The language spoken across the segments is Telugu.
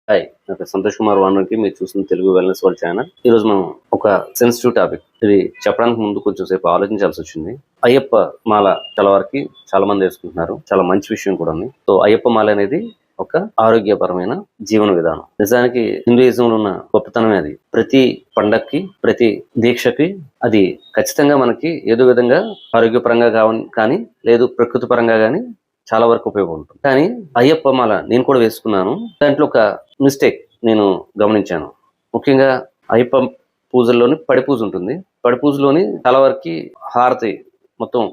హాయ్, నా పేరు సంతోష్ కుమార్ వానర్కి. మీరు చూస్తున్న తెలుగు వెల్నెస్ వరల్డ్ ఛానల్. ఈరోజు మనం ఒక సెన్సిటివ్ టాపిక్, ఇది చెప్పడానికి ముందు కొంచెం సేపు ఆలోచించాల్సి వచ్చింది. అయ్యప్ప మాల చాలా వరకు చాలా మంది వేసుకుంటున్నారు, చాలా మంచి విషయం కూడా ఉంది. సో అయ్యప్ప మాల అనేది ఒక ఆరోగ్యపరమైన జీవన విధానం. నిజానికి హిందూయిజంలో ఉన్న గొప్పతనమే అది. ప్రతి పండక్కి, ప్రతి దీక్షకి అది ఖచ్చితంగా మనకి ఏదో విధంగా ఆరోగ్యపరంగా కానీ లేదు ప్రకృతి పరంగా కానీ చాలా వరకు ఉపయోగపడుతుంది. కానీ అయ్యప్ప మాల నేను కూడా వేసుకున్నాను. దాంట్లో ఒక మిస్టేక్ నేను గమనించాను. ముఖ్యంగా అయ్యప్ప పూజల్లోని పడి పూజ ఉంటుంది. పడి పూజలోని చాలా వరకు హారతి మొత్తం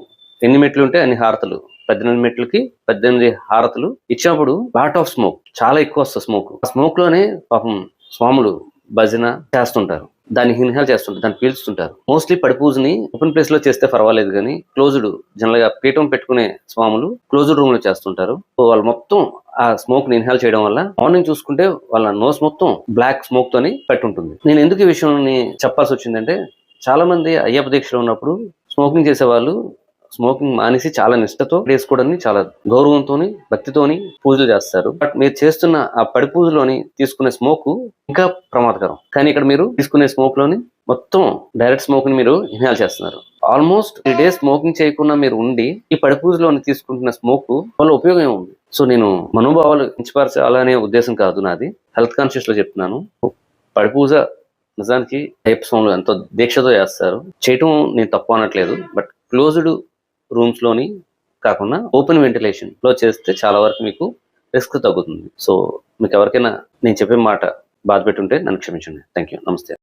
ఎన్ని మెట్లు ఉంటే అన్ని హారతులు, 18 మెట్లకి 18 హారతులు ఇచ్చినప్పుడు లాట్ ఆఫ్ స్మోక్, చాలా ఎక్కువ వస్తుంది స్మోక్. ఆ స్మోక్ లోనే పాపం స్వాములు భజన చేస్తుంటారు, దాన్ని ఇన్హేల్ చేస్తుంటారు, దాన్ని పీల్చుతుంటారు. మోస్ట్లీ పడి పూజని ఓపెన్ ప్లేస్ లో చేస్తే పర్వాలేదు, కానీ క్లోజ్డ్, జనరల్ గా పీఠం పెట్టుకునే స్వాములు క్లోజ్డ్ రూమ్ లో చేస్తుంటారు. సో వాళ్ళు మొత్తం ఆ స్మోక్ ని ఇన్హేల్ చేయడం వల్ల మార్నింగ్ చూసుకుంటే వాళ్ళ నోస్ మొత్తం బ్లాక్ స్మోక్ తోని పెట్టుంటుంది. నేను ఎందుకు ఈ విషయాన్ని చెప్పాల్సి వచ్చిందంటే, చాలా మంది అయ్యప్ప దీక్షలో ఉన్నప్పుడు స్మోకింగ్ చేసే వాళ్ళు స్మోకింగ్ మానేసి చాలా నిష్టతో వేసుకోవడాన్ని, చాలా గౌరవంతోని భక్తితోని పూజలు చేస్తారు. బట్ మీరు చేస్తున్న ఆ పడి పూజలోని తీసుకునే స్మోక్ ఇంకా ప్రమాదకరం. కానీ ఇక్కడ మీరు తీసుకునే స్మోక్ లోని మొత్తం డైరెక్ట్ స్మోక్ ని మీరు ఇన్హేల్ చేస్తున్నారు. ఆల్మోస్ట్ 3 days స్మోకింగ్ చేయకుండా మీరు ఉండి ఈ పడి పూజలోని తీసుకుంటున్న స్మోక్ వల్ల ఉపయోగం ఉంది. సో నేను మనోభావాలు పెంచపరచాలనే ఉద్దేశం కాదు నాది, హెల్త్ కాన్షియస్ లో చెప్తున్నాను. పడి పూజ నిజానికి అయ్యప్ప స్వాములు ఎంతో దీక్షతో చేస్తారు, చేయటం నేను తప్పు అనట్లేదు. బట్ క్లోజ్డ్ రూమ్స్ లోని కాకుండా ఓపెన్ వెంటిలేషన్ లో చేస్తే చాలా వరకు మీకు రిస్క్ తగ్గుతుంది. సో మీకు ఎవరికైనా నేను చెప్పే మాట బాధ పెట్టుంటే నన్ను క్షమించండి. Thank you. నమస్తే.